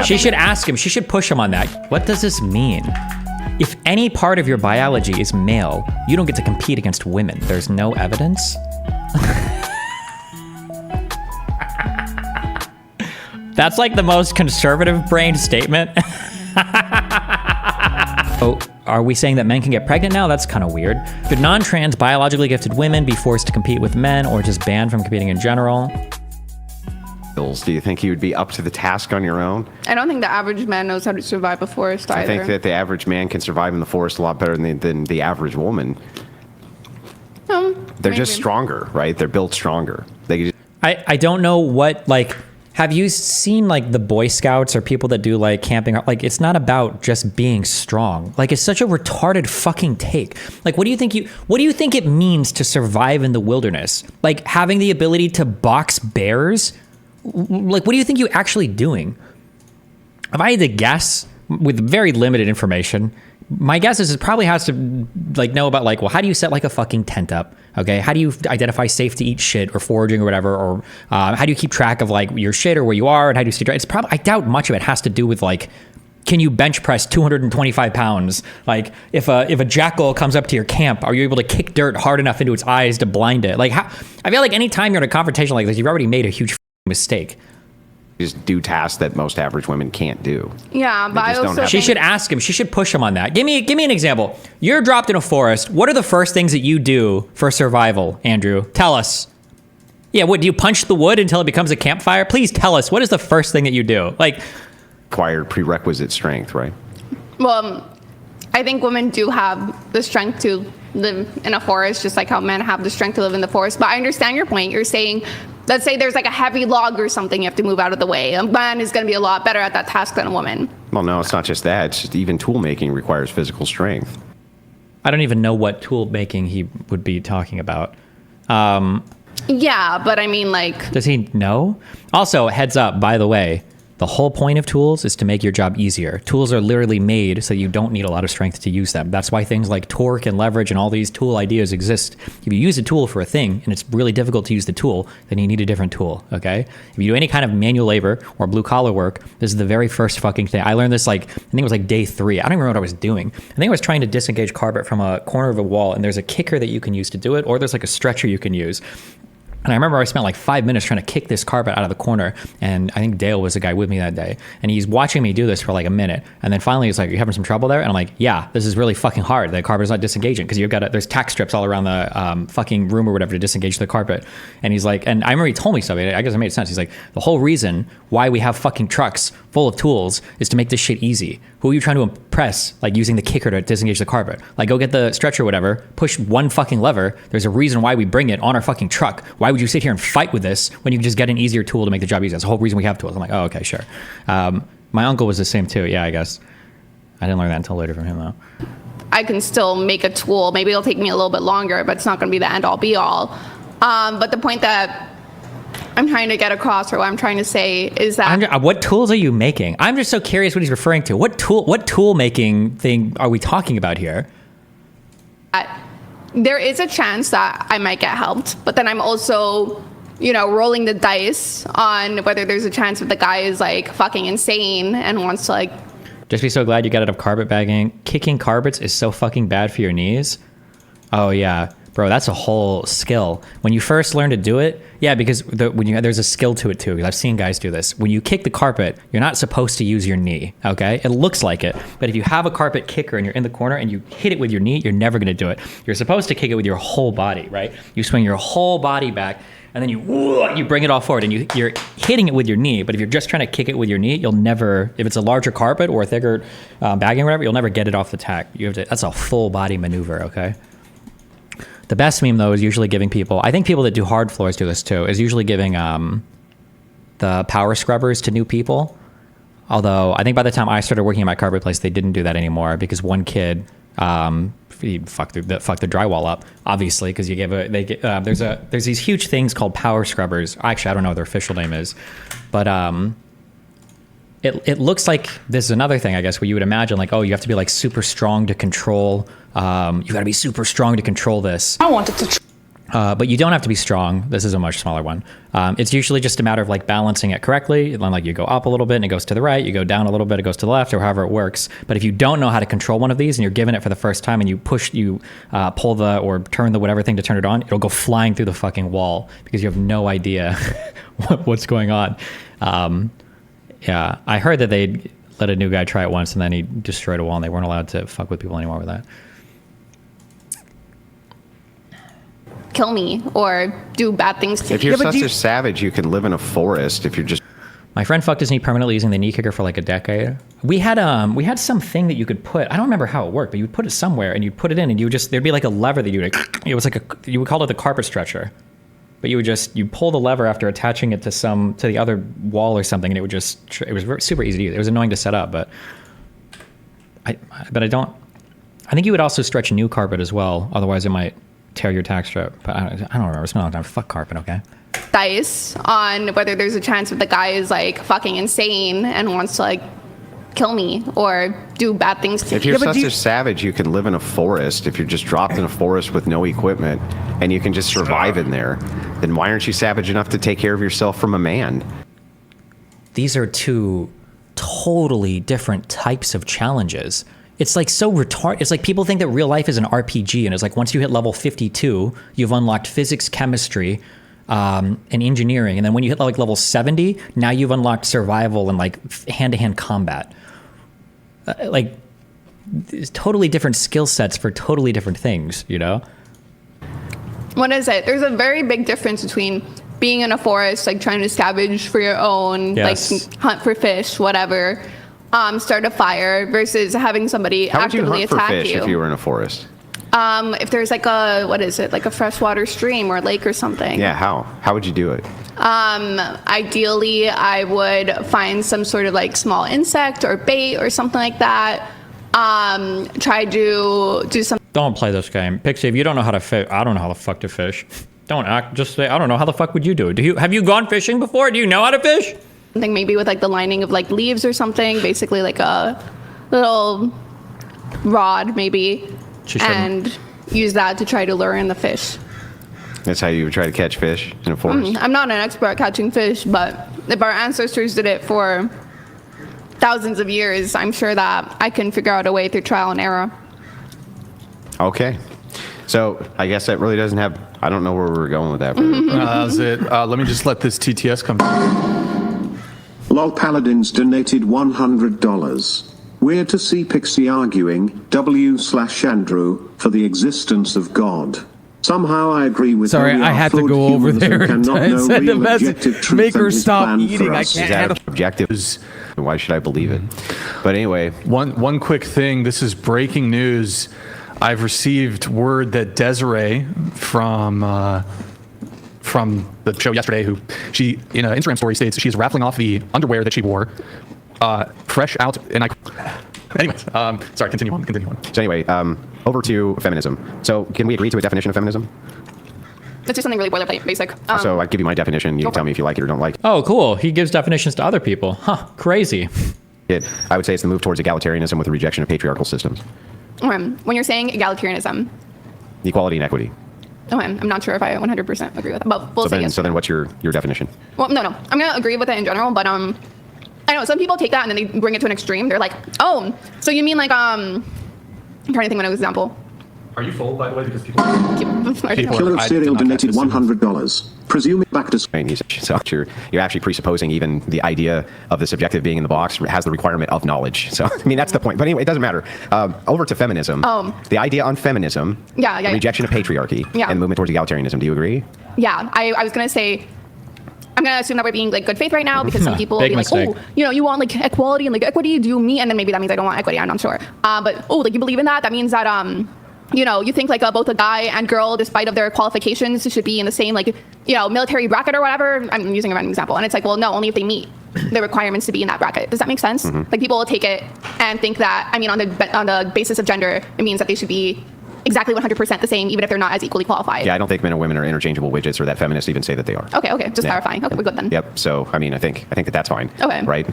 She should ask him. She should push him on that. What does this mean? If any part of your biology is male, you don't get to compete against women. There's no evidence? That's like the most conservative brain statement. Oh, are we saying that men can get pregnant now? That's kind of weird. Should non-trans biologically gifted women be forced to compete with men or just banned from competing in general? Do you think you would be up to the task on your own? I don't think the average man knows how to survive a forest either. I think that the average man can survive in the forest a lot better than the average woman. They're maybe. just stronger, right? They're built stronger. They just I don't know what, like, have you seen like the Boy Scouts or people that do like camping? Like, it's not about just being strong. Like, it's such a retarded fucking take. Like, what do you think it means to survive in the wilderness? Like, having the ability to box bears? Like, what do you think you're actually doing? If I had to guess with very limited information, my guess is it probably has to like know about like, well, how do you set like a fucking tent up? Okay. How do you identify safe to eat shit or foraging or whatever? Or how do you keep track of like your shit or where you are and how do you stay dry? It's probably, I doubt much of it has to do with like, can you bench press 225 pounds? Like if a jackal comes up to your camp, are you able to kick dirt hard enough into its eyes to blind it? Like how, I feel like anytime you're in a confrontation like this, you've already made a huge mistake. just do tasks that most average women can't do. Yeah, but I also she should ask him. She should push him on that. Give me an example. You're dropped in a forest. What are the first things that you do for survival, Andrew? Tell us. Yeah, what, do you punch the wood until it becomes a campfire? Please tell us. What is the first thing that you do? Like, acquired prerequisite strength, right? Well, I think women do have the strength to live in a forest, just like how men have the strength to live in the forest. But I understand your point. You're saying, let's say there's like a heavy log or something you have to move out of the way. A man is going to be a lot better at that task than a woman. Well, no, it's not just that. It's just even tool making requires physical strength. I don't even know what tool making he would be talking about. Yeah, but I mean, like... Does he know? Also, heads up, by the way, the whole point of tools is to make your job easier. Tools are literally made so you don't need a lot of strength to use them. That's why things like torque and leverage and all these tool ideas exist. If you use a tool for a thing and it's really difficult to use the tool, then you need a different tool, okay? If you do any kind of manual labor or blue collar work, this is the very first fucking thing. I learned this like, I think it was like day 3. I don't even remember what I was doing. I think I was trying to disengage carpet from a corner of a wall, and there's a kicker that you can use to do it, or there's like a stretcher you can use. And I remember I spent like 5 minutes trying to kick this carpet out of the corner. And I think Dale was the guy with me that day. And he's watching me do this for like a minute. And then finally he's like, "You having some trouble there?" And I'm like, "Yeah, this is really fucking hard. The carpet's not disengaging because you've got there's tack strips all around the fucking room or whatever to disengage the carpet." And he's like, and I remember he told me something. I guess it made sense. He's like, "The whole reason why we have fucking trucks full of tools is to make this shit easy. Who are you trying to impress, like using the kicker to disengage the carpet? Like, go get the stretcher or whatever, push one fucking lever. There's a reason why we bring it on our fucking truck. Why would you sit here and fight with this when you can just get an easier tool to make the job easier? That's the whole reason we have tools." I'm like, "Oh, okay, sure." My uncle was the same too. Yeah, I guess. I didn't learn that until later from him though. I can still make a tool. Maybe it'll take me a little bit longer, but it's not going to be the end all be all. But the point that I'm trying to get across, or what I'm trying to say, is that... What tools are you making? I'm just so curious what he's referring to. What tool making thing are we talking about here? There is a chance that I might get helped, but then I'm also, rolling the dice on whether there's a chance that the guy is like fucking insane and wants to like... Just be so glad you got out of carpet bagging. Kicking carpets is so fucking bad for your knees. Oh yeah. Bro, that's a whole skill. When you first learn to do it, yeah, because there's a skill to it too. Because I've seen guys do this. When you kick the carpet, you're not supposed to use your knee, okay? It looks like it, but if you have a carpet kicker and you're in the corner and you hit it with your knee, you're never gonna do it. You're supposed to kick it with your whole body, right? You swing your whole body back, and then you bring it all forward, and you're hitting it with your knee. But if you're just trying to kick it with your knee, you'll never, if it's a larger carpet or a thicker bagging or whatever, you'll never get it off the tack. That's a full body maneuver, okay? The best meme, though, is usually giving people... I think people that do hard floors do this, too, is usually giving the power scrubbers to new people. Although, I think by the time I started working at my carpet place, they didn't do that anymore because one kid, he fucked the drywall up, obviously, because you give there's these huge things called power scrubbers. Actually, I don't know what their official name is. But it looks like this is another thing, I guess, where you would imagine, like, oh, you have to be, like, super strong to control... you got to be super strong to control this. I wanted to... But you don't have to be strong. This is a much smaller one. It's usually just a matter of like balancing it correctly. And then like you go up a little bit and it goes to the right, you go down a little bit, it goes to the left, or however it works. But if you don't know how to control one of these and you're given it for the first time and you pull the or turn the whatever thing to turn it on, it'll go flying through the fucking wall because you have no idea what's going on. Yeah, I heard that they let a new guy try it once and then he destroyed a wall and they weren't allowed to fuck with people anymore with that. Kill me or do bad things to me. If you're such a savage, you can live in a forest if you're just... My friend fucked his knee permanently using the knee kicker for like a decade. We had something that you could put, I don't remember how it worked, but you would put it somewhere and you'd put it in and there'd be like a lever that you would, it was like you would call it the carpet stretcher. But you pull the lever after attaching it to the other wall or something and it was super easy to use. It was annoying to set up, but I think you would also stretch a new carpet as well. Otherwise it might tear your tack strip. But I don't remember. It's been a long time. Fuck carpet, okay? Dice on whether there's a chance that the guy is like fucking insane and wants to like kill me or do bad things to me. If you're such a savage, you can live in a forest. If you're just dropped in a forest with no equipment and you can just survive in there, then why aren't you savage enough to take care of yourself from a man? These are two totally different types of challenges. It's like so retarded. It's like people think that real life is an RPG, and it's like once you hit level 52, you've unlocked physics, chemistry, and engineering, and then when you hit like level 70, now you've unlocked survival and like hand-to-hand combat. Like, it's totally different skill sets for totally different things, you know? What is it? There's a very big difference between being in a forest, like trying to scavenge for your own, like hunt for fish, whatever. Start a fire versus having somebody actively attack you. How would you hunt for fish if you were in a forest? If there's like like a freshwater stream or lake or something. Yeah, how? How would you do it? Ideally, I would find some sort of like small insect or bait or something like that. Try to do some. Don't play this game. Pxie, if you don't know how to fish, I don't know how the fuck to fish. Don't act, just say, I don't know. How the fuck would you do it? Have you gone fishing before? Do you know how to fish? Something maybe with like the lining of like leaves or something, basically like a little rod maybe, and use that to try to lure in the fish. That's how you would try to catch fish in a forest? I'm not an expert at catching fish, but if our ancestors did it for thousands of years, I'm sure that I can figure out a way through trial and error. Okay. So I guess that really doesn't have, I don't know where we were going with that. That was it. Let me just let this TTS come. Lol Paladins donated $100. Weird to see Pxie arguing W/Andrew for the existence of God. Somehow I agree with. Sorry, I had to go over there and send a message. Make her stop eating. I can't handle objectives. Why should I believe it? But anyway, one quick thing. This is breaking news. I've received word that Desiree from the show yesterday, who she in an Instagram story states she's raffling off the underwear that she wore, fresh out, and anyways, sorry, continue on. So anyway, over to feminism. So can we agree to a definition of feminism? That's just something really boilerplate, basic. So I give you my definition. You can tell me if you like it or don't like it. Oh, cool. He gives definitions to other people. Huh, crazy. I would say it's the move towards egalitarianism with the rejection of patriarchal systems. When you're saying egalitarianism. Equality and equity. Okay, I'm not sure if I 100% agree with that, but we'll say yes. So then what's your definition? Well, no. I'm going to agree with it in general, but I know some people take that and then they bring it to an extreme. They're like, oh, so you mean like, I'm trying to think of an example. Are you full, by the way? Because people Killer of Cereal donated $100. Presuming back to... So you're actually presupposing even the idea of the subjective being in the box has the requirement of knowledge. So, I mean, that's the point. But anyway, it doesn't matter. Over to feminism. The idea on feminism, rejection of patriarchy, and movement towards egalitarianism. Do you agree? Yeah, I was going to say... I'm going to assume that we're being like good faith right now because some people will be like, oh, you want like equality and like equity, do me? And then maybe that means I don't want equity, I'm not sure. But, like you believe in that? That means that, you think like both a guy and girl, despite of their qualifications, should be in the same like, military bracket or whatever. I'm using a random example. And it's like, well, no, only if they meet the requirements to be in that bracket. Does that make sense? Mm-hmm. Like people will take it and think that, on the basis of gender, it means that they should be exactly 100% the same, even if they're not as equally qualified. Yeah, I don't think men and women are interchangeable widgets, or that feminists even say that they are. Okay, just clarifying. Okay, we're good then. Yep. So, I think that that's fine. Okay. Right.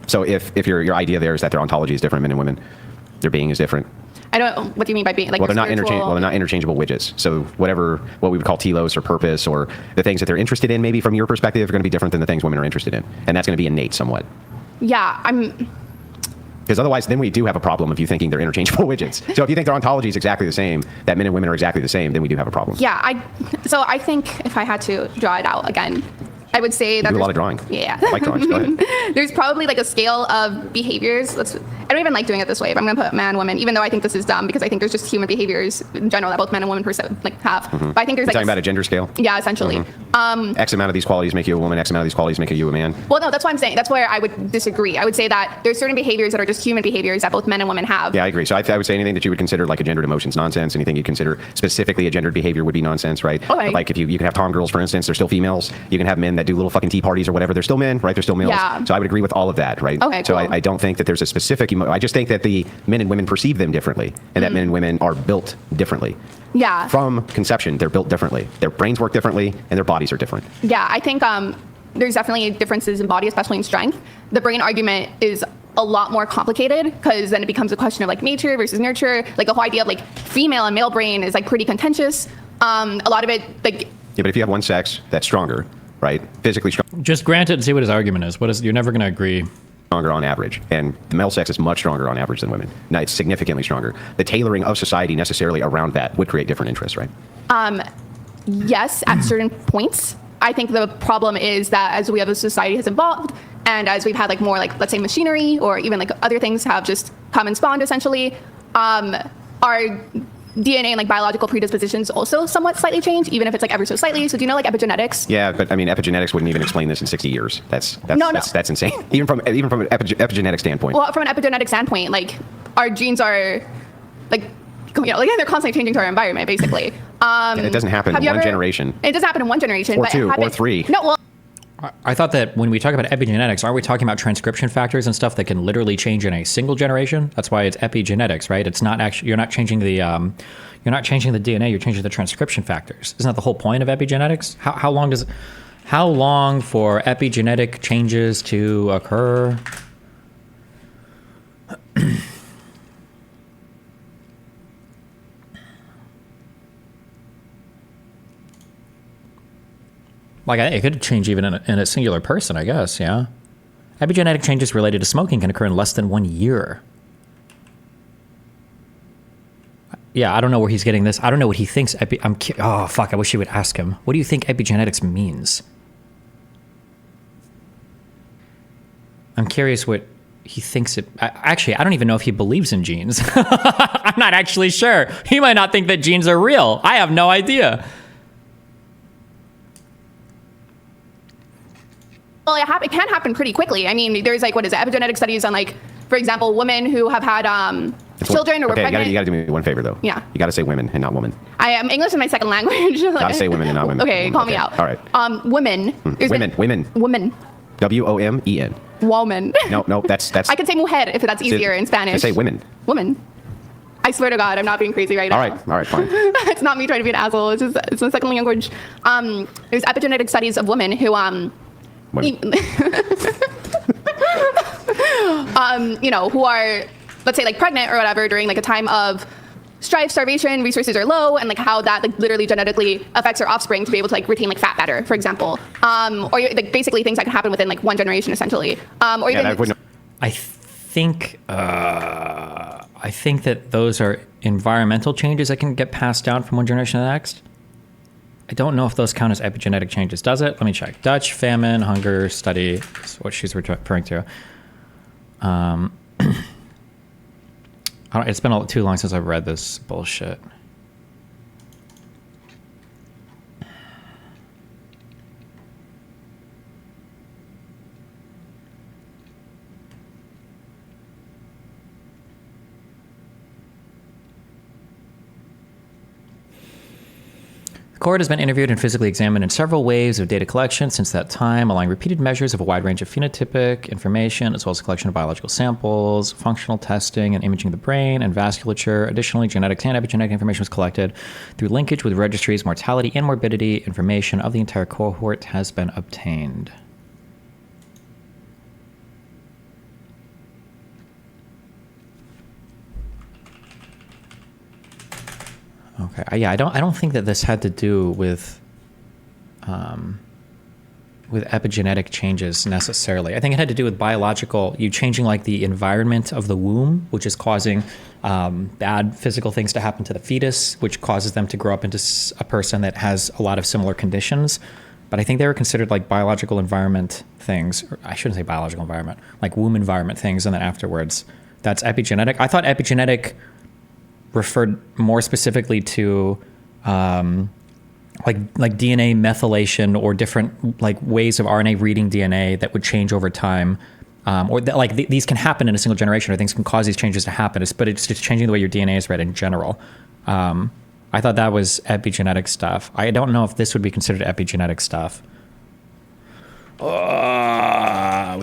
So if your idea there is that their ontology is different, men and women, their being is different. I don't. What do you mean by being like? Well, they're not interchangeable widgets. So what we would call telos or purpose, or the things that they're interested in, maybe from your perspective, are going to be different than the things women are interested in, and that's going to be innate somewhat. Yeah, Because otherwise, then we do have a problem if you thinking they're interchangeable widgets. So if you think their ontology is exactly the same, that men and women are exactly the same, then we do have a problem. Yeah, so I think if I had to draw it out again, I would say that you do a lot of drawing. Yeah. I like drawings. Go ahead. There's probably like a scale of behaviors. I don't even like doing it this way, but I'm going to put man, woman, even though I think this is dumb because I think there's just human behaviors in general that both men and women have. Mm-hmm. But I think there's You're talking about a gender scale? Yeah, essentially. Mm-hmm. X amount of these qualities make you a woman, X amount of these qualities make you a man. Well, no, that's what I'm saying. That's where I would disagree. I would say that there's certain behaviors that are just human behaviors that both men and women have. Yeah, I agree. So I would say anything that you would consider like a gendered emotion's nonsense. Anything you consider specifically a gendered behavior would be nonsense, right? Okay. Like if you can have tom girls, for instance, they're still females. You can have men that do little fucking tea parties or whatever. They're still men, right? They're still males. Yeah. So I would agree with all of that, right? Okay, so cool. I don't think that there's a specific I just think that the men and women perceive them differently, and that men and women are built differently. Yeah. From conception, they're built differently. Their brains work differently, and their bodies are different. Yeah, I think there's definitely differences in body, especially in strength. The brain argument is a lot more complicated because then it becomes a question of like nature versus nurture. Like the whole idea of like female and male brain is like pretty contentious. A lot of it like. Yeah, but if you have one sex that's stronger, right, physically stronger. Just grant it and see what his argument is. You're never going to agree. Stronger on average, and the male sex is much stronger on average than women. Now, it's significantly stronger. The tailoring of society necessarily around that would create different interests, right? Yes, at certain points. I think the problem is that as we have a society has evolved, and as we've had like more like let's say machinery or even like other things have just come and spawned essentially, our DNA and like biological predispositions also somewhat slightly change, even if it's like ever so slightly. So do you know like epigenetics? Yeah, but I mean epigenetics wouldn't even explain this in 60 years. That's insane. Even from an epigenetic standpoint. Well, from an epigenetic standpoint, like our genes are like like they're constantly changing to our environment basically. And it doesn't happen in one generation. It doesn't happen in one generation, or but two, or three. No, well. I thought that when we talk about epigenetics, aren't we talking about transcription factors and stuff that can literally change in a single generation? That's why it's epigenetics, right? It's not actually you're not changing the DNA, you're changing the transcription factors. Isn't that the whole point of epigenetics? How long for epigenetic changes to occur? Like, it could change even in a singular person, I guess, yeah? Epigenetic changes related to smoking can occur in less than 1 year. Yeah, I don't know where he's getting this. I don't know what he thinks. Oh, fuck, I wish you would ask him. What do you think epigenetics means? I'm curious what he thinks it... Actually, I don't even know if he believes in genes. I'm not actually sure. He might not think that genes are real. I have no idea. Well, it can happen pretty quickly. I mean, there's like, epigenetic studies on like, for example, women who have had children or were pregnant. You got to do me one favor though. Yeah. You got to say women and not woman. I am English is my second language. Got to say women and not women. Okay, call me out. All right. Women. Women. Women. WOMEN. Woman. No, that's. I can say mujer if that's easier in Spanish. I say women. Woman. I swear to God, I'm not being crazy right now. All right, fine. It's not me trying to be an asshole. It's my second language. There's epigenetic studies of women who who are, let's say, like pregnant or whatever during like a time of strife, starvation, resources are low, and like how that like literally genetically affects their offspring to be able to like retain like fat better, for example, or like basically things that can happen within like one generation essentially, or even. I think that those are environmental changes that can get passed down from one generation to the next. I don't know if those count as epigenetic changes. Does it? Let me check. Dutch famine, hunger study is what she's referring to. It's been too long since I've read this bullshit. The cohort has been interviewed and physically examined in several waves of data collection since that time, allowing repeated measures of a wide range of phenotypic information, as well as a collection of biological samples, functional testing and imaging of the brain and vasculature. Additionally, genetics and epigenetic information was collected through linkage with registries. Mortality and morbidity information of the entire cohort has been obtained. Okay. Yeah, I don't think that this had to do with epigenetic changes necessarily. I think it had to do with biological, you changing like the environment of the womb, which is causing bad physical things to happen to the fetus, which causes them to grow up into a person that has a lot of similar conditions. But I think they were considered like biological environment things. Or I shouldn't say biological environment, like womb environment things. And then afterwards, that's epigenetic. I thought epigenetic referred more specifically to like DNA methylation or different like ways of RNA reading DNA that would change over time, or that like these can happen in a single generation, or things can cause these changes to happen. But it's just changing the way your DNA is read in general. I thought that was epigenetic stuff. I don't know if this would be considered epigenetic stuff. We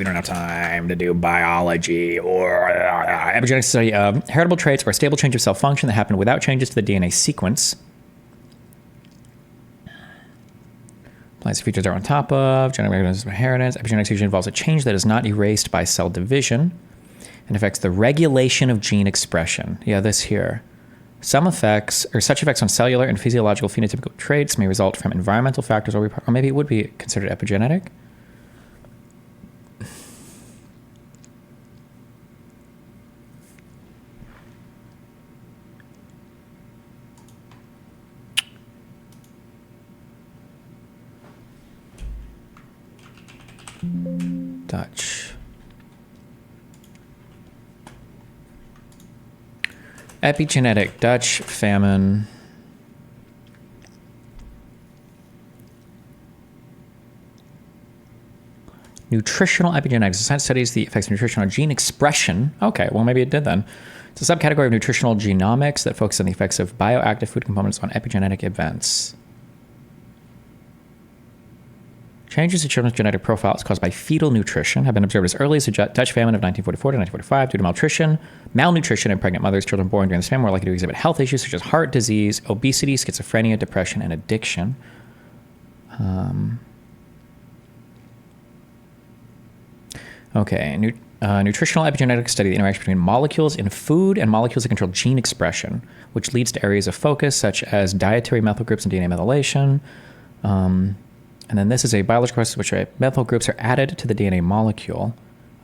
don't have time to do biology or epigenetic study of heritable traits or a stable change of cell function that happen without changes to the DNA sequence. Applies to features that are on top of genetic mechanisms of inheritance. Epigenetics usually involves a change that is not erased by cell division and affects the regulation of gene expression. Yeah, this here. Some effects, or such effects on cellular and physiological phenotypical traits may result from environmental factors, or maybe it would be considered epigenetic. Dutch. Epigenetic, Dutch, famine. Nutritional epigenetics. The science studies the effects of nutrition on gene expression. Okay, well, maybe it did then. It's a subcategory of nutritional genomics that focuses on the effects of bioactive food components on epigenetic events. Changes to children's genetic profiles caused by fetal nutrition have been observed as early as the Dutch famine of 1944 to 1945 due to malnutrition in pregnant mothers. Children born during this famine were likely to exhibit health issues such as heart disease, obesity, schizophrenia, depression, and addiction. Nutritional epigenetics study the interaction between molecules in food and molecules that control gene expression, which leads to areas of focus such as dietary methyl groups and DNA methylation. And then this is a biological process in which methyl groups are added to the DNA molecule.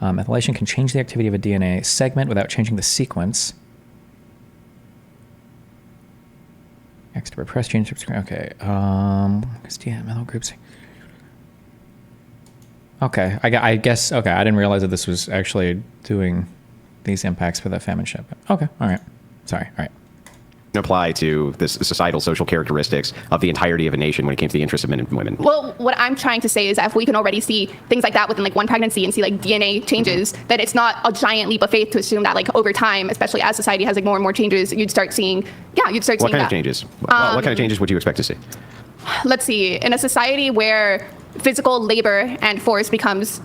Methylation can change the activity of a DNA segment without changing the sequence. X to repress genes. Okay. DNA methyl groups. Okay. I guess. Okay. I didn't realize that this was actually doing these impacts for the famine ship. Okay. All right. Sorry. All right. Apply to the societal social characteristics of the entirety of a nation when it came to the interests of men and women. Well, what I'm trying to say is that if we can already see things like that within like one pregnancy and see like DNA changes, that it's not a giant leap of faith to assume that like over time, especially as society has like more and more changes, you'd start seeing, what kind of changes? What kind of changes would you expect to see? Let's see, in a society where physical labor and force becomes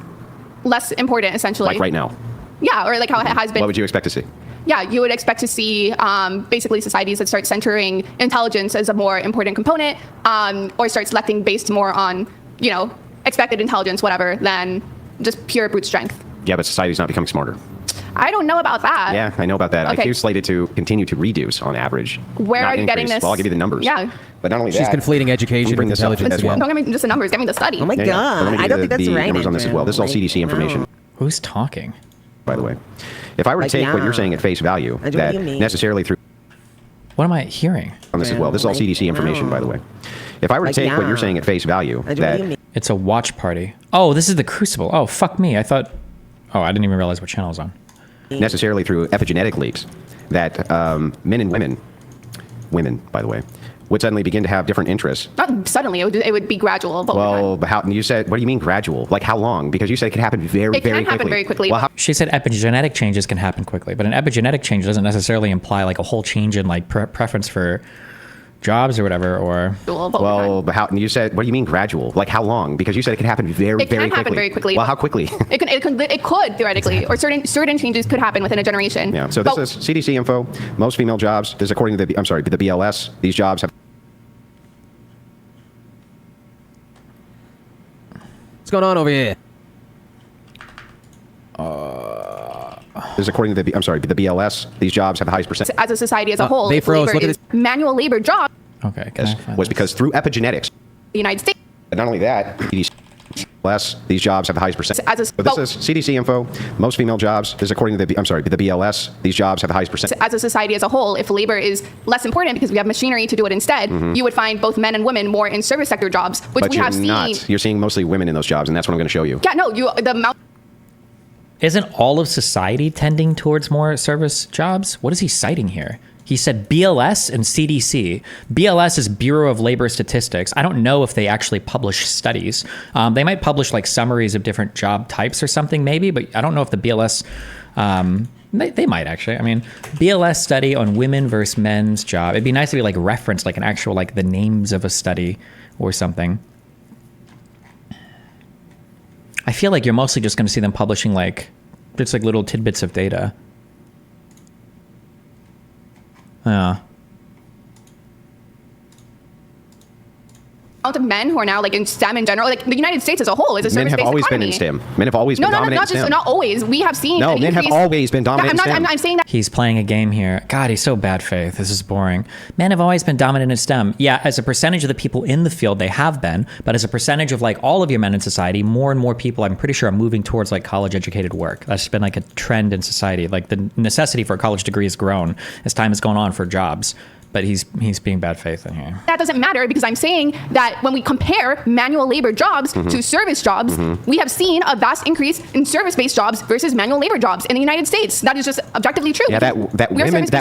less important, essentially. Like right now? Yeah, or like how it has been. What would you expect to see? Yeah, you would expect to see basically societies that start centering intelligence as a more important component, or start selecting based more on, expected intelligence, whatever, than just pure brute strength. Yeah, but society's not becoming smarter. I don't know about that. Yeah, I know about that. Okay. IQ is slated to continue to reduce on average. Where are you getting this? Well, I'll give you the numbers. Yeah. But not only She's that, conflating education with intelligence as well. Don't give me just the numbers, give me the study. Oh my God, I don't think that's right. Numbers on this as well. This is all CDC information. Wow. Who's talking? By the way, if I were to take what you're saying at face value, that necessarily through What am I hearing? on this as well. This is all CDC information, by the way. If I were to take what you're saying at face value, that It's a watch party. Oh, this is the Crucible. Oh, fuck me. I thought. Oh, I didn't even realize what channel it was on. necessarily through epigenetic leaps, that men and women, by the way, would suddenly begin to have different interests. Not suddenly, it would be gradual. But well, but how, you said, what do you mean gradual? Like how long? Because you said it could happen very quickly. It can happen very quickly. Well, She said epigenetic changes can happen quickly, but an epigenetic change doesn't necessarily imply like a whole change in like preference for jobs or whatever, or well, but how, you said, what do you mean gradual? Like how long? Because you said it could happen very quickly. Happen very quickly. Well, how quickly? It could theoretically, or certain changes could happen within a generation. Yeah. So this is CDC info. Most female jobs. This is according to the BLS. These jobs have. What's going on over here? This is according to the BLS. These jobs have the highest percent. As a society as a whole, they froze. Look at this. manual labor job. Okay. Was because through epigenetics. The United States. But not only that, these jobs have the highest percentage. So this is CDC info. Most female jobs, this is according to the BLS. These jobs have the highest percentage. As a society as a whole, if labor is less important because we have machinery to do it instead, you would find both men and women more in service sector jobs, which but we have seen. You're seeing mostly women in those jobs, and that's what I'm going to show you. Yeah, no, the amount. Isn't all of society tending towards more service jobs? What is he citing here? He said BLS and CDC. BLS is Bureau of Labor Statistics. I don't know if they actually publish studies. They might publish like summaries of different job types or something maybe, but I don't know if the BLS, they might actually. I mean, BLS study on women versus men's job. It'd be nice to be like referenced, like an actual, like the names of a study or something. I feel like you're mostly just going to see them publishing like, it's like little tidbits of data. Yeah. Of men who are now like in STEM in general, like the United States as a whole is a service-based economy. Men have always been in STEM. Men have always been dominant in STEM. Not always. We have seen. No, men have always been dominant in STEM. I'm saying that. He's playing a game here. God, he's so bad faith. This is boring. Men have always been dominant in STEM. Yeah, as a percentage of the people in the field, they have been. But as a percentage of like all of your men in society, more and more people, I'm pretty sure, are moving towards like college-educated work. That's been like a trend in society. Like the necessity for a college degree has grown as time has gone on for jobs. But he's being bad faith in here. That doesn't matter because I'm saying that when we compare manual labor jobs to service jobs, we have seen a vast increase in service-based jobs versus manual labor jobs in the United States. That is just objectively true. Yeah, that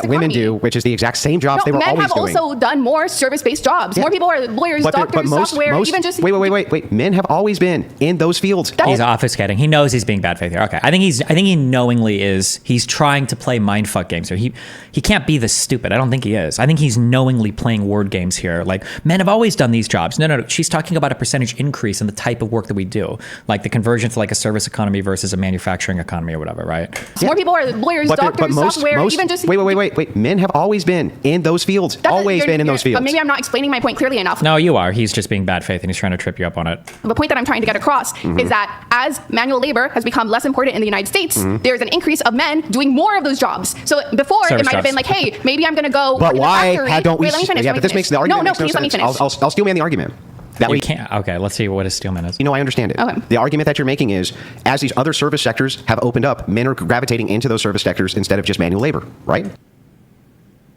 women do, which is the exact same jobs they were always doing. Men have also done more service-based jobs. Yeah. More people are lawyers, doctors, software, even just... Wait. Men have always been in those fields. He's obfuscating. He knows he's being bad faith here. Okay, I think he knowingly is. He's trying to play mindfuck games here. He can't be this stupid. I don't think he is. I think he's knowingly playing word games here. Like, men have always done these jobs. No. She's talking about a percentage increase in the type of work that we do. Like the conversion to like a service economy versus a manufacturing economy or whatever, right? More people are lawyers, doctors, software, even just... Wait. Men have always been in those fields. Always been in those fields. But maybe I'm not explaining my point clearly enough. No, you are. He's just being bad faith and he's trying to trip you up on it. The point that I'm trying to get across is that as manual labor has become less important in the United States, there's an increase of men doing more of those jobs. So before, it might have been like, hey, maybe I'm going to go... But why don't we... Yeah, but this makes the argument makes no sense. Let me finish. I'll steelman the argument. That we can't. Okay, let's see what a steelman is. You know, I understand it. Okay. The argument that you're making is, as these other service sectors have opened up, men are gravitating into those service sectors instead of just manual labor, right?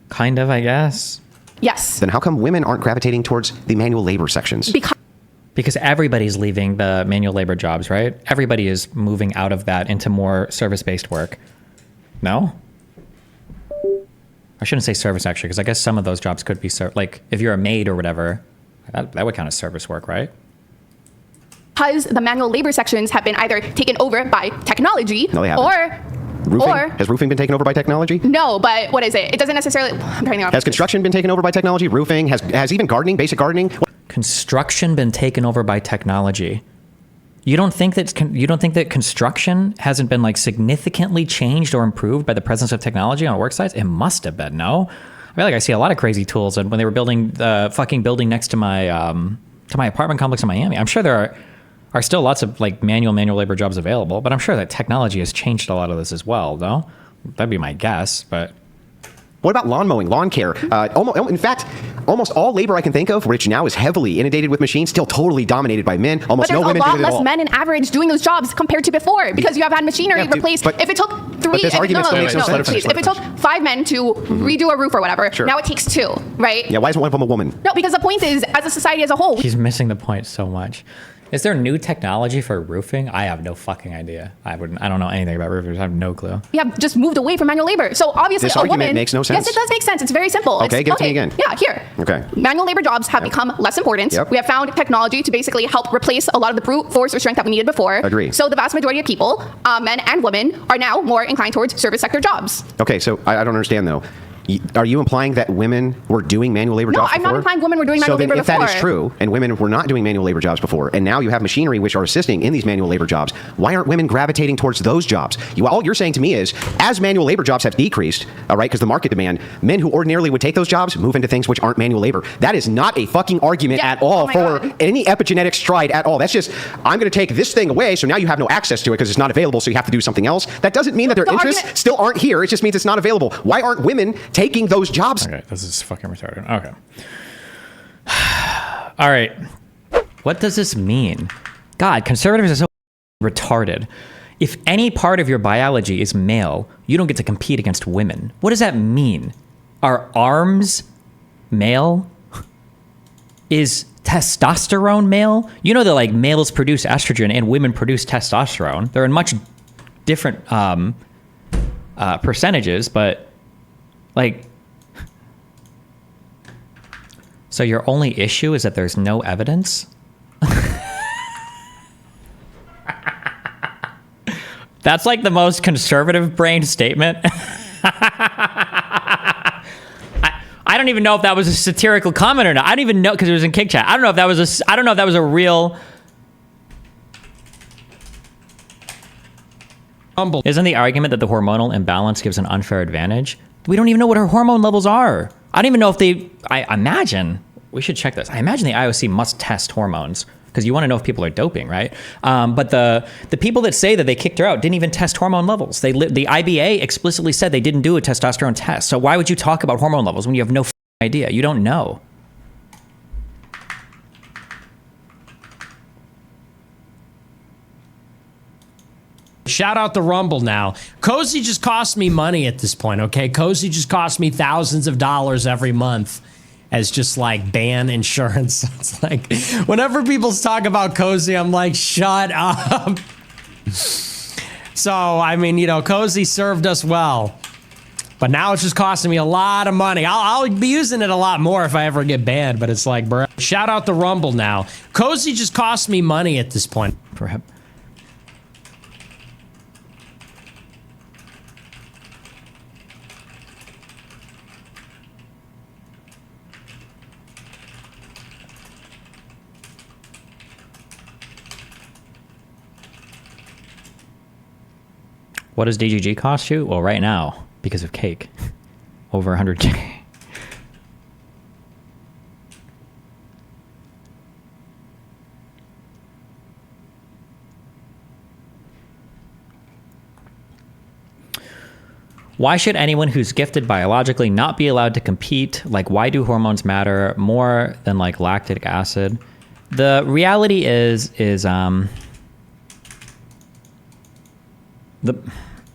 Kind of, I guess. Yes. Then how come women aren't gravitating towards the manual labor sections? Because everybody's leaving the manual labor jobs, right? Everybody is moving out of that into more service-based work. No? I shouldn't say service, actually, because I guess some of those jobs could be, like, if you're a maid or whatever, that would count as service work, right? Because the manual labor sections have been either taken over by technology Has roofing been taken over by technology? No, but what is it? It doesn't necessarily... Has construction been taken over by technology? Roofing? Has even gardening, basic gardening? Construction been taken over by technology? You don't think that construction hasn't been like significantly changed or improved by the presence of technology on work sites? It must have been, no? I feel like I see a lot of crazy tools. And when they were building the fucking building next to my apartment complex in Miami, I'm sure there are still lots of like manual labor jobs available, but I'm sure that technology has changed a lot of this as well, no? That'd be my guess, but... What about lawn mowing, lawn care? In fact, almost all labor I can think of, which now is heavily inundated with machines, still totally dominated by men. Almost no women do it at all. But there's a lot less men in average doing those jobs compared to before, because you have had machinery replaced. If it took if it took 5 men to redo a roof or whatever, now it takes 2, right? Yeah, why isn't one of them a woman? No, because the point is, as a society as a whole... He's missing the point so much. Is there new technology for roofing? I have no fucking idea. I don't know anything about roofers. I have no clue. We have just moved away from manual labor. So obviously, this argument makes no sense. Yes, it does make sense. It's very simple. Okay, give it to me again. Yeah, here. Okay. Manual labor jobs have become less important. Yep. We have found technology to basically help replace a lot of the brute force or strength that we needed before. Agree. So the vast majority of people, men and women, are now more inclined towards service sector jobs. Okay, so I don't understand though. Are you implying that women were doing manual labor jobs before? No, I'm not implying women were doing manual labor before. So if that is true, and women were not doing manual labor jobs before, and now you have machinery which are assisting in these manual labor jobs, why aren't women gravitating towards those jobs? All you're saying to me is, as manual labor jobs have decreased, right, because the market demand, men who ordinarily would take those jobs move into things which aren't manual labor. That is not a fucking argument at all for any epigenetic stride at all. That's just, I'm going to take this thing away, so now you have no access to it because it's not available, so you have to do something else. That doesn't mean that their interests still aren't here. It just means it's not available. Why aren't women taking those jobs? Okay, this is fucking retarded. Okay. All right. What does this mean? God, conservatives are so retarded. If any part of your biology is male, you don't get to compete against women. What does that mean? Are arms male? Is testosterone male? You know that like males produce estrogen and women produce testosterone. They're in much different percentages, but like, so your only issue is that there's no evidence? That's like the most conservative brain statement. I don't even know if that was a satirical comment or not. I don't even know because it was in Kick Chat. I don't know if that was a real. Isn't the argument that the hormonal imbalance gives an unfair advantage? We don't even know what her hormone levels are. I don't even know if I imagine we should check this. I imagine the IOC must test hormones because you want to know if people are doping, right? But the people that say that they kicked her out didn't even test hormone levels. The IBA explicitly said they didn't do a testosterone test. So why would you talk about hormone levels when you have no idea? You don't know. Shout out the Rumble now. Cozy just costs me money at this point, okay? Cozy just costs me thousands of dollars every month as just like ban insurance. It's like whenever people talk about Cozy, I'm like, shut up. So, I mean, you know, Cozy served us well, but now it's just costing me a lot of money. I'll be using it a lot more if I ever get banned, but it's like, bro, shout out the Rumble now. Cozy just costs me money at this point. Perhaps. What does DGG cost you? Well, right now, because of cake, over 100K. Why should anyone who's gifted biologically not be allowed to compete? Like, why do hormones matter more than like lactic acid? The reality is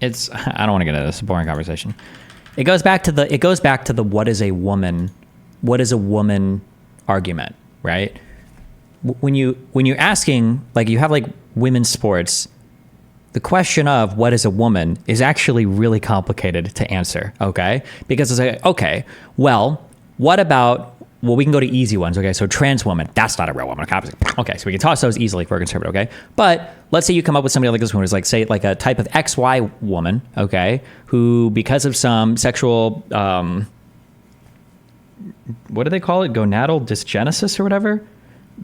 I don't want to get into this. It's a boring conversation. It goes back to the what is a woman argument, right? When you're asking, like, you have like women's sports, the question of what is a woman is actually really complicated to answer, okay? Because it's like, okay, well, what about, well, we can go to easy ones, okay? So trans woman, that's not a real woman. Okay, so we can toss those easily for a conservative, okay? But let's say you come up with somebody like this one who's like, say, like a type of XY woman, okay? Who, because of some sexual, what do they call it? Gonadal dysgenesis or whatever?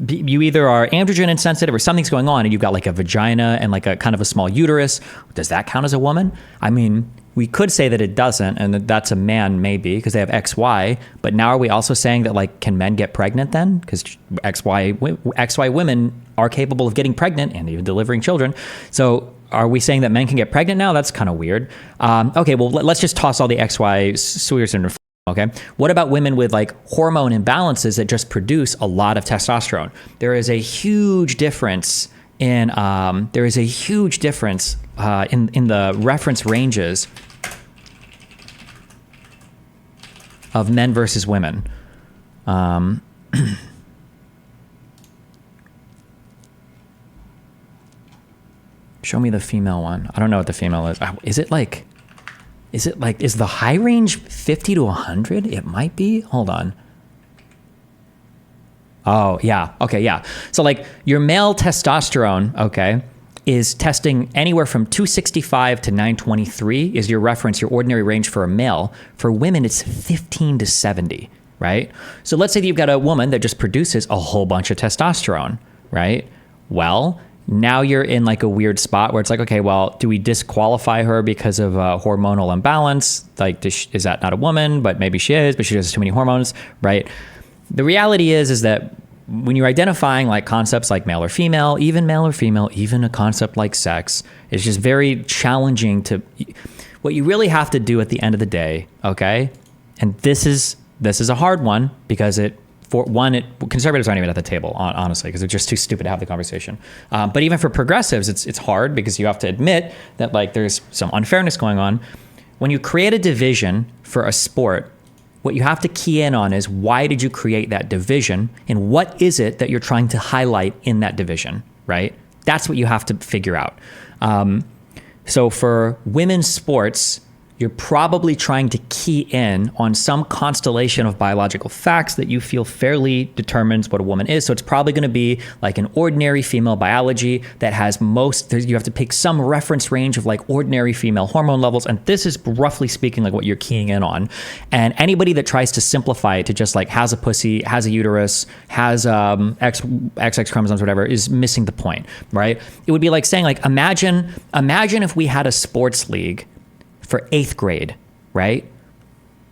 You either are androgen insensitive or something's going on and you've got like a vagina and like a kind of a small uterus. Does that count as a woman? I mean, we could say that it doesn't and that that's a man maybe because they have XY, but now are we also saying that like, can men get pregnant then? Because XY women are capable of getting pregnant and even delivering children. So are we saying that men can get pregnant now? That's kind of weird. Okay, well, let's just toss all the XY sewers and okay. What about women with like hormone imbalances that just produce a lot of testosterone? There is a huge difference in the reference ranges of men versus women. Show me the female one. I don't know what the female is. Is the high range 50 to 100? It might be. Hold on. Oh, yeah. Okay, yeah. So like your male testosterone, okay, is testing anywhere from 265 to 923 is your reference, your ordinary range for a male. For women, it's 15 to 70, right? So let's say that you've got a woman that just produces a whole bunch of testosterone, right? Well, now you're in like a weird spot where it's like, okay, well, do we disqualify her because of hormonal imbalance? Like, is that not a woman? But maybe she is, but she has too many hormones, right? The reality is that when you're identifying like concepts like male or female, even a concept like sex, it's just very challenging to, what you really have to do at the end of the day, okay? And this is a hard one because it for one, conservatives aren't even at the table, honestly, because they're just too stupid to have the conversation. But even for progressives, it's hard because you have to admit that like there's some unfairness going on. When you create a division for a sport, what you have to key in on is why did you create that division and what is it that you're trying to highlight in that division, right? That's what you have to figure out. So for women's sports, you're probably trying to key in on some constellation of biological facts that you feel fairly determines what a woman is. So it's probably going to be like an ordinary female biology that has you have to pick some reference range of like ordinary female hormone levels. And this is roughly speaking like what you're keying in on. And anybody that tries to simplify it to just like has a pussy, has a uterus, has XX chromosomes, whatever, is missing the point, right? It would be like saying like, imagine if we had a sports league for 8th grade, right?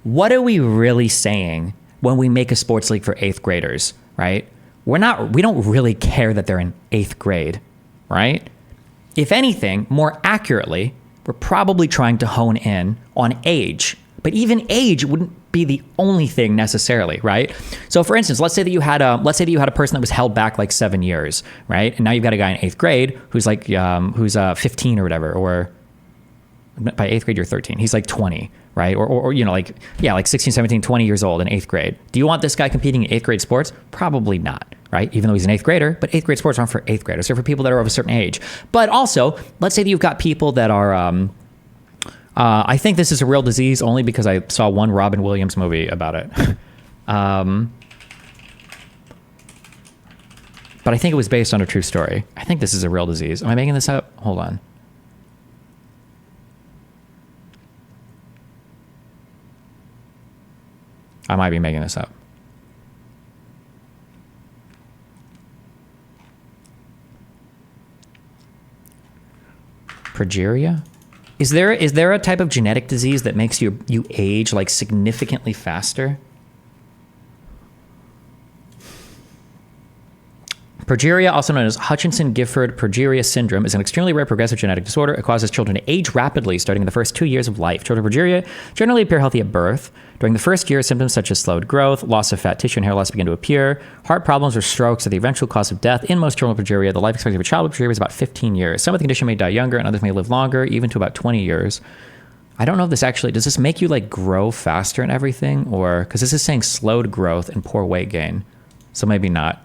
What are we really saying when we make a sports league for 8th graders, right? We don't really care that they're in 8th grade, right? If anything, more accurately, we're probably trying to hone in on age, but even age wouldn't be the only thing necessarily, right? So for instance, let's say that you had a person that was held back like 7 years, right? And now you've got a guy in 8th grade who's like, who's 15 or whatever, or by 8th grade, you're 13. He's like 20, right? Or you know, like 16, 17, 20 years old in 8th grade. Do you want this guy competing in 8th grade sports? Probably not, right? Even though he's an 8th grader, but 8th grade sports aren't for 8th graders. They're for people that are of a certain age. But also, let's say that you've got people that are, I think this is a real disease only because I saw one Robin Williams movie about it. But I think it was based on a true story. I think this is a real disease. Am I making this up? Hold on. I might be making this up. Progeria? Is there a type of genetic disease that makes you age like significantly faster? Progeria, also known as Hutchinson-Gifford progeria syndrome, is an extremely rare progressive genetic disorder. It causes children to age rapidly starting in the first 2 years of life. Children with progeria generally appear healthy at birth. During the first year, symptoms such as slowed growth, loss of fat tissue, and hair loss begin to appear. Heart problems or strokes are the eventual cause of death. In most children with progeria, the life expectancy of a child with progeria is about 15 years. Some of the condition may die younger, and others may live longer, even to about 20 years. I don't know if does this make you like grow faster and everything? Or, because this is saying slowed growth and poor weight gain. So maybe not.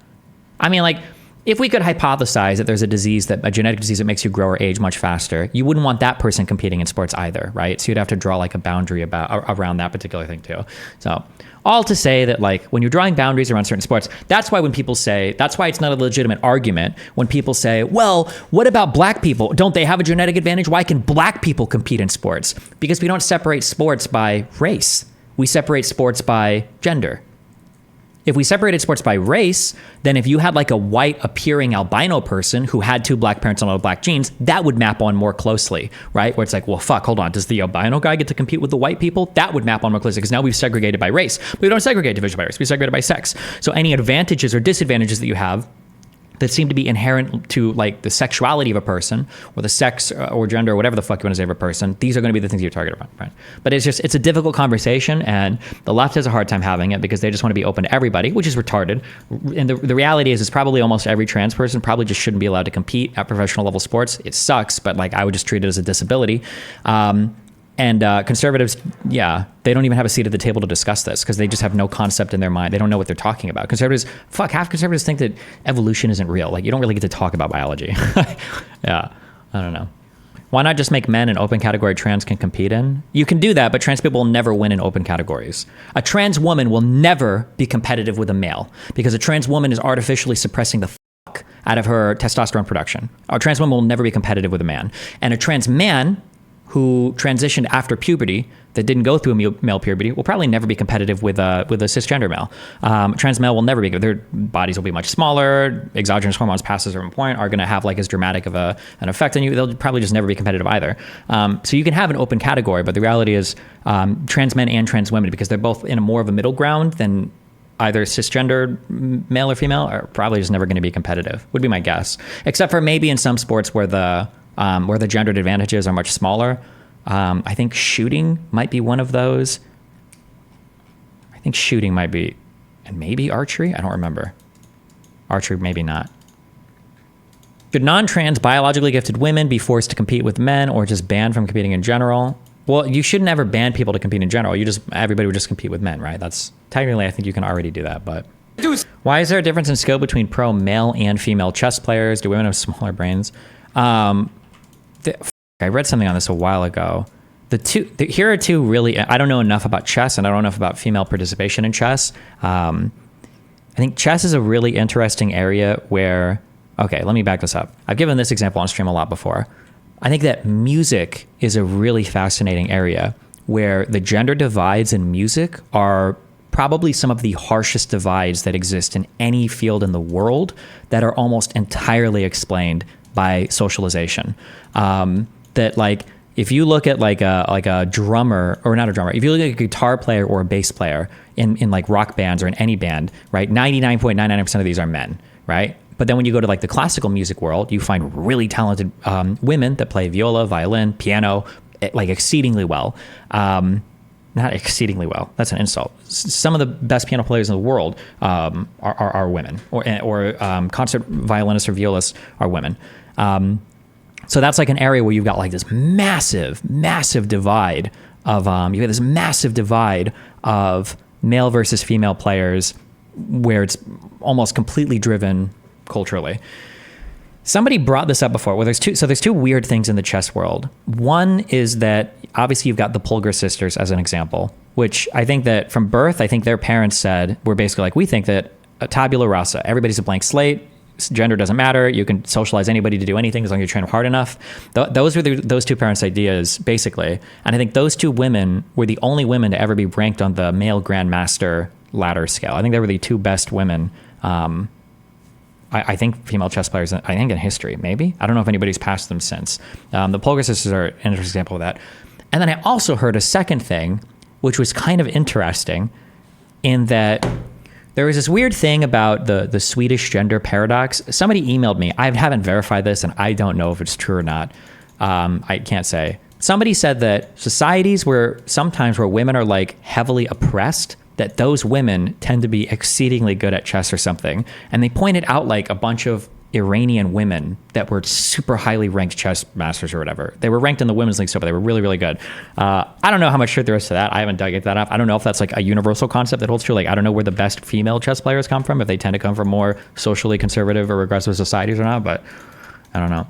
I mean, like, if we could hypothesize that there's a genetic disease that makes you grow or age much faster, you wouldn't want that person competing in sports either, right? So you'd have to draw like a boundary around that particular thing too. So all to say that like when you're drawing boundaries around certain sports, that's why it's not a legitimate argument when people say, well, what about black people? Don't they have a genetic advantage? Why can black people compete in sports? Because we don't separate sports by race. We separate sports by gender. If we separated sports by race, then if you had like a white appearing albino person who had 2 black parents and all black genes, that would map on more closely, right? Where it's like, well, fuck, hold on. Does the albino guy get to compete with the white people? That would map on more closely because now we've segregated by race. But we don't segregate division by race. We segregate by sex. So any advantages or disadvantages that you have that seem to be inherent to like the sexuality of a person or the sex or gender or whatever the fuck you want to say of a person, these are going to be the things you're targeted on, right? But it's a difficult conversation, and the left has a hard time having it because they just want to be open to everybody, which is retarded. And the reality is probably almost every trans person probably just shouldn't be allowed to compete at professional level sports. It sucks, but like I would just treat it as a disability. And conservatives, they don't even have a seat at the table to discuss this because they just have no concept in their mind. They don't know what they're talking about. Half conservatives think that evolution isn't real. Like, you don't really get to talk about biology. Yeah, I don't know. Why not just make men an open category trans can compete in? You can do that, but trans people will never win in open categories. A trans woman will never be competitive with a male because a trans woman is artificially suppressing the fuck out of her testosterone production. A trans woman will never be competitive with a man. And a trans man who transitioned after puberty that didn't go through a male puberty will probably never be competitive with a cisgender male. Trans male will never be. Their bodies will be much smaller. Exogenous hormones past a certain point are going to have like as dramatic of an effect on you. They'll probably just never be competitive either. So you can have an open category, but the reality is trans men and trans women, because they're both in a more of a middle ground than either cisgender male or female, are probably just never going to be competitive, would be my guess. Except for maybe in some sports where the gendered advantages are much smaller. I think shooting might be one of those. I think shooting might be and maybe archery. I don't remember. Archery, maybe not. Should non-trans biologically gifted women be forced to compete with men or just banned from competing in general? Well, you shouldn't ever ban people to compete in general. Everybody would just compete with men, right? That's technically, I think you can already do that, but why is there a difference in skill between pro male and female chess players? Do women have smaller brains? I read something on this a while ago. Here are two really, I don't know enough about chess and I don't know enough about female participation in chess. I think chess is a really interesting area where, okay, let me back this up. I've given this example on stream a lot before. I think that music is a really fascinating area where the gender divides in music are probably some of the harshest divides that exist in any field in the world that are almost entirely explained by socialization. That like, if you look at like a drummer, or not a drummer, if you look at a guitar player or a bass player in like rock bands or in any band, right? 99.99% of these are men, right? But then when you go to like the classical music world, you find really talented women that play viola, violin, piano, like exceedingly well. Not exceedingly well. That's an insult. Some of the best piano players in the world are women, or concert violinists or violists are women. So that's like an area where you've got like this massive divide of you have this massive divide of male versus female players, where it's almost completely driven culturally. Somebody brought this up before. Well, there's two weird things in the chess world. One is that obviously you've got the Polgar sisters as an example, which I think that from birth, I think their parents said, were basically like, we think that a tabula rasa, everybody's a blank slate, gender doesn't matter, you can socialize anybody to do anything as long as you train hard enough. Those were those two parents' ideas, basically. And I think those two women were the only women to ever be ranked on the male grandmaster ladder scale. I think they were the two best women. I think female chess players, I think in history, maybe. I don't know if anybody's passed them since. The Polgar sisters are an interesting example of that. And then I also heard a second thing, which was kind of interesting, in that there was this weird thing about the Swedish gender paradox. Somebody emailed me. I haven't verified this, and I don't know if it's true or not. I can't say. Somebody said that societies where women are like heavily oppressed, that those women tend to be exceedingly good at chess or something. And they pointed out like a bunch of Iranian women that were super highly ranked chess masters or whatever. They were ranked in the women's league, so but they were really, really good. I don't know how much truth there is to that. I haven't dug that up. I don't know if that's like a universal concept that holds true. Like, I don't know where the best female chess players come from, if they tend to come from more socially conservative or regressive societies or not, but I don't know.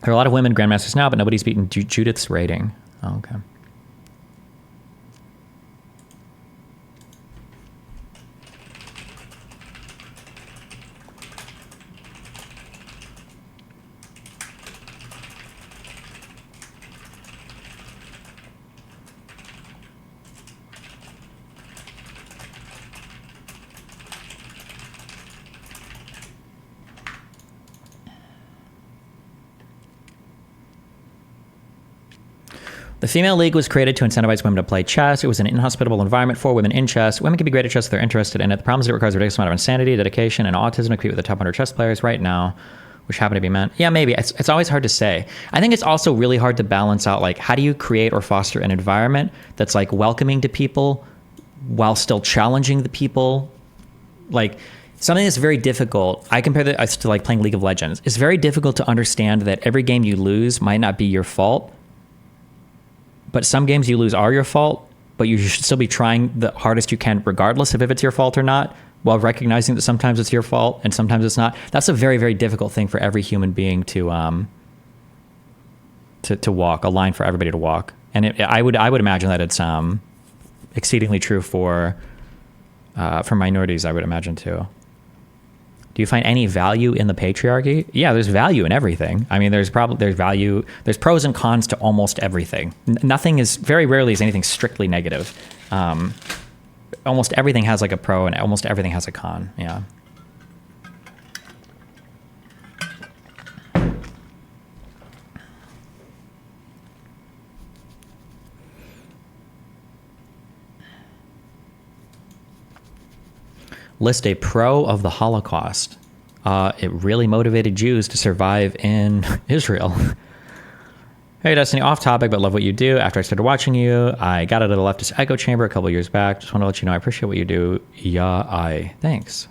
There are a lot of women grandmasters now, but nobody's beaten Judith's rating. Oh, okay. The female league was created to incentivize women to play chess. It was an inhospitable environment for women in chess. Women can be great at chess if they're interested in it. The problem is it requires a ridiculous amount of insanity, dedication, and autism to compete with the top 100 chess players right now, which happen to be men. Yeah, maybe. It's always hard to say. I think it's also really hard to balance out, like, how do you create or foster an environment that's, like, welcoming to people while still challenging the people? Like, something that's very difficult, I compare that to, like, playing League of Legends. It's very difficult to understand that every game you lose might not be your fault, but some games you lose are your fault, but you should still be trying the hardest you can regardless of if it's your fault or not, while recognizing that sometimes it's your fault and sometimes it's not. That's a very, very difficult thing for every human being to walk, a line for everybody to walk. And I would imagine that it's exceedingly true for minorities, I would imagine too. Do you find any value in the patriarchy? Yeah, there's value in everything. I mean, there's value, there's pros and cons to almost everything. Nothing is, very rarely is anything strictly negative. Almost everything has like a pro and almost everything has a con, yeah. List a pro of the Holocaust. It really motivated Jews to survive in Israel. Hey, Destiny, off topic, but love what you do. After I started watching you, I got out of the leftist echo chamber a couple years back. Just want to let you know I appreciate what you do. Thanks.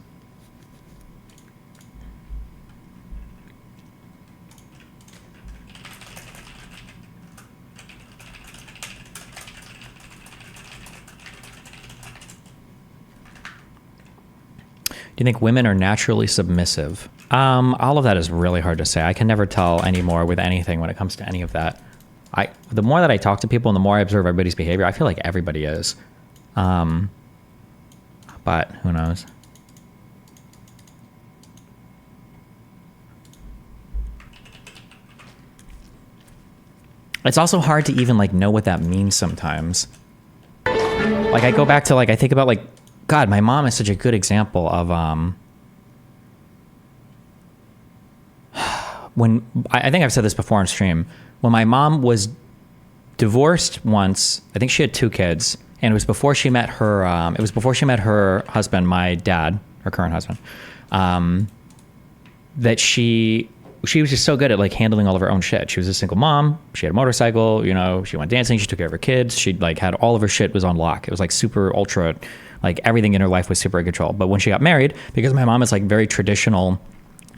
Do you think women are naturally submissive? All of that is really hard to say. I can never tell anymore with anything when it comes to any of that. The more that I talk to people and the more I observe everybody's behavior, I feel like everybody is. But who knows? It's also hard to even like know what that means sometimes. Like I go back to like, I think about like, God, my mom is such a good example of when I think I've said this before on stream. When my mom was divorced once, I think she had 2 kids, and it was before she met her. It was before she met her husband, my dad, her current husband. That she was just so good at like handling all of her own shit. She was a single mom. She had a motorcycle. You know, she went dancing. She took care of her kids. She like had all of her shit was on lock. It was like super ultra. Like everything in her life was super in control. But when she got married, because my mom is like very traditional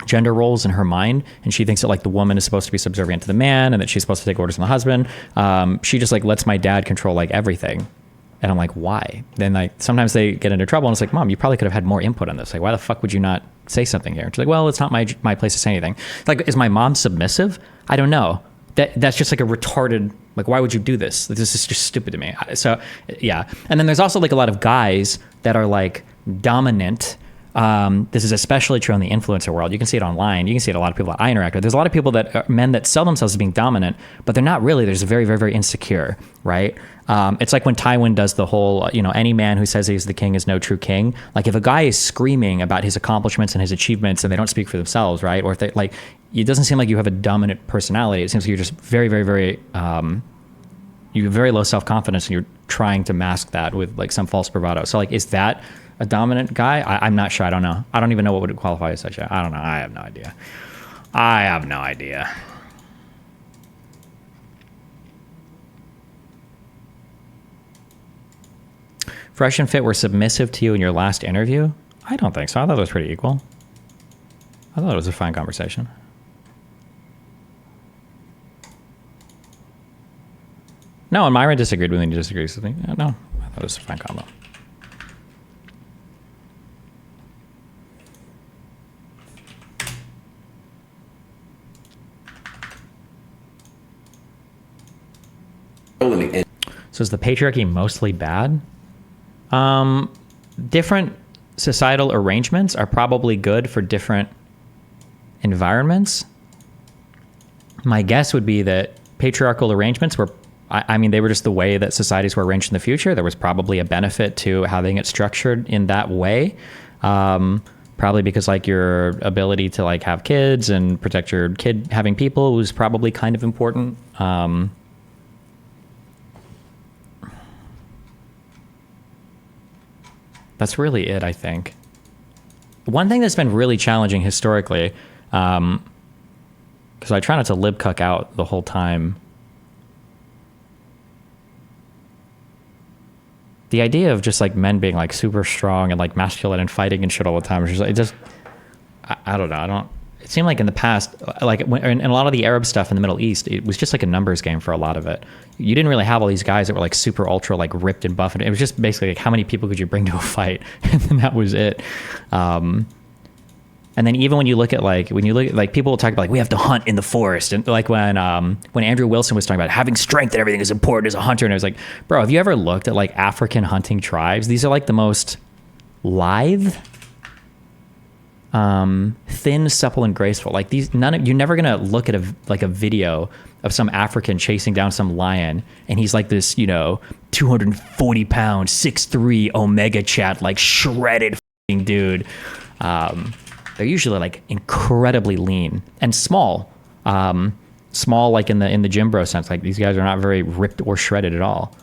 gender roles in her mind, and she thinks that like the woman is supposed to be subservient to the man and that she's supposed to take orders from the husband, she just like lets my dad control like everything. And I'm like, why? Then like sometimes they get into trouble and it's like, Mom, you probably could have had more input on this. Like, why the fuck would you not say something here? And she's like, well, it's not my place to say anything. Like, is my mom submissive? I don't know. That's just like a retarded, like, why would you do this? This is just stupid to me. So, yeah. And then there's also like a lot of guys that are like dominant. This is especially true in the influencer world. You can see it online. You can see it a lot of people that I interact with. There's a lot of people that are men that sell themselves as being dominant, but they're not really. They're just very, very, very insecure, right? It's like when Tywin does the whole, any man who says he's the king is no true king. Like if a guy is screaming about his accomplishments and his achievements and they don't speak for themselves, right? Or if they like, it doesn't seem like you have a dominant personality. It seems like you're just very, very, very, you have very low self-confidence and you're trying to mask that with like some false bravado. So like, is that a dominant guy? I'm not sure. I don't know. I don't even know what would qualify as such. I don't know. I have no idea. Fresh and Fit were submissive to you in your last interview? I don't think so. I thought it was pretty equal. I thought it was a fine conversation. No, and Myron disagreed with me. You disagreed with me. No, I thought it was a fine combo. So is the patriarchy mostly bad? Different societal arrangements are probably good for different environments. My guess would be that patriarchal arrangements were, they were just the way that societies were arranged in the future. There was probably a benefit to having it structured in that way. Probably because like your ability to like have kids and protect your kid having people was probably kind of important. That's really it, I think. One thing that's been really challenging historically, because I try not to lib cuck out the whole time. The idea of just like men being like super strong and like masculine and fighting and shit all the time is just, I don't know. It seemed like in the past, like in a lot of the Arab stuff in the Middle East, it was just like a numbers game for a lot of it. You didn't really have all these guys that were like super ultra like ripped and buff. And it was just basically like how many people could you bring to a fight, and then that was it. And then even when you look at people will talk about like we have to hunt in the forest, and like when Andrew Wilson was talking about having strength and everything is important as a hunter, and I was like, bro, have you ever looked at like African hunting tribes? These are like the most lithe, thin, supple, and graceful. Like these, you're never gonna look at a video of some African chasing down some lion, and he's like this, 240 pound, 6'3" Omega chat, like shredded dude. They're usually like incredibly lean and small, small like in the gym bro sense. Like these guys are not very ripped or shredded at all.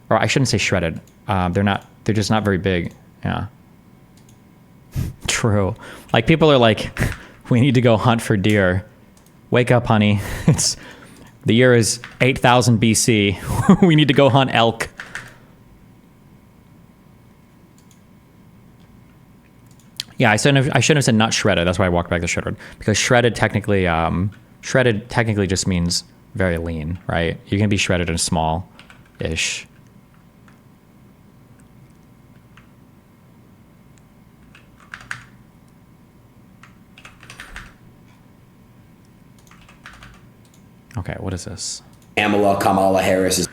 Or I shouldn't say shredded. They're just not very big. Yeah. True. Like people are like, we need to go hunt for deer. Wake up, honey. The year is 8000 BC. We need to go hunt elk. Yeah, I shouldn't have said not shredded. That's why I walked back to shredded, because shredded technically just means very lean, right? You can be shredded and small-ish. Okay, what is this? Kamala Harris is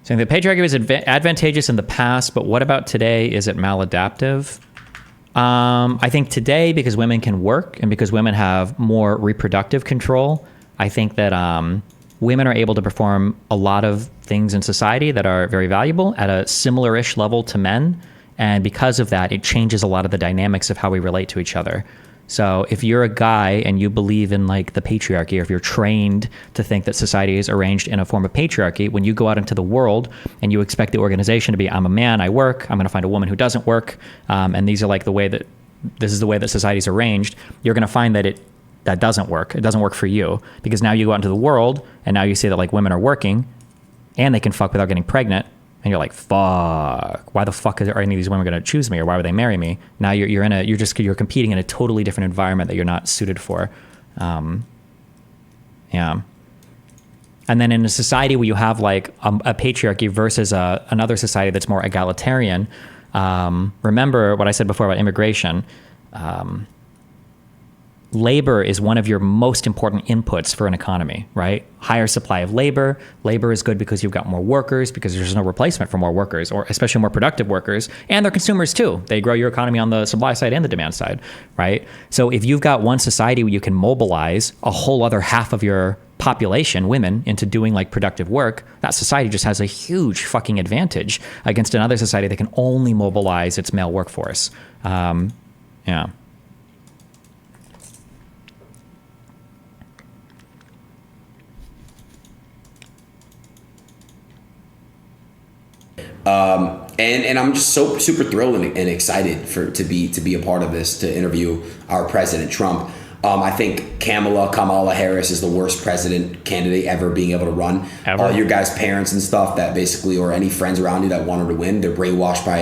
saying the patriarchy was advantageous in the past, but what about today? Is it maladaptive? I think today, because women can work and because women have more reproductive control, I think that women are able to perform a lot of things in society that are very valuable at a similar-ish level to men. And because of that, it changes a lot of the dynamics of how we relate to each other. So if you're a guy and you believe in like the patriarchy, or if you're trained to think that society is arranged in a form of patriarchy, when you go out into the world and you expect the organization to be, I'm a man, I work, I'm going to find a woman who doesn't work, and these are like this is the way that society's arranged, you're going to find that that doesn't work. It doesn't work for you, because now you go out into the world and now you see that like women are working and they can fuck without getting pregnant. And you're like, fuck, why the fuck are any of these women going to choose me, or why would they marry me? Now you're competing in a totally different environment that you're not suited for. Yeah. And then in a society where you have like a patriarchy versus another society that's more egalitarian, remember what I said before about immigration. Labor is one of your most important inputs for an economy, right? Higher supply of labor. Labor is good because you've got more workers, because there's no replacement for more workers, or especially more productive workers. And they're consumers too. They grow your economy on the supply side and the demand side, right? So if you've got one society where you can mobilize a whole other half of your population, women, into doing like productive work, that society just has a huge fucking advantage against another society that can only mobilize its male workforce. Yeah. And I'm just so super thrilled and excited to be a part of this, to interview our President Trump. I think Kamala Harris is the worst president candidate ever being able to run. Ever. All your guys' parents and stuff that basically, or any friends around you that want her to win, they're brainwashed by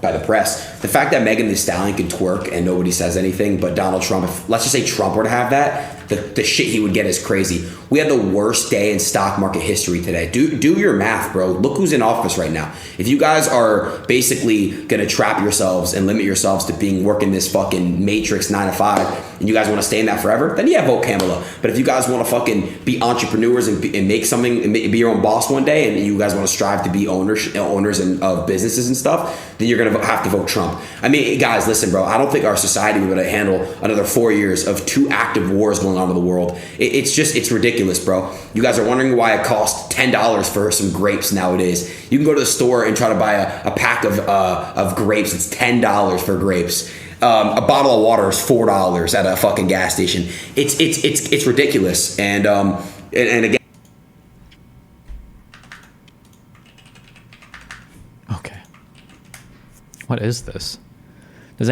by the press. The fact that Megan Thee Stallion can twerk and nobody says anything, but Donald Trump, if let's just say Trump were to have that, the shit he would get is crazy. We had the worst day in stock market history today. Do your math, bro. Look who's in office right now. If you guys are basically gonna trap yourselves and limit yourselves to working this fucking matrix 9 to 5, and you guys want to stay in that forever, then yeah, vote Kamala. But if you guys want to fucking be entrepreneurs and make something and be your own boss one day, and you guys want to strive to be owners of businesses and stuff, then you're gonna have to vote Trump. I mean, guys, listen, bro. I don't think our society would be able to handle another 4 years of 2 active wars going on in the world. It's ridiculous, bro. You guys are wondering why it costs $10 for some grapes nowadays. You can go to the store and try to buy a pack of grapes. It's $10 for grapes. A bottle of water is $4 at a fucking gas station. It's ridiculous. And again. Okay. What is this?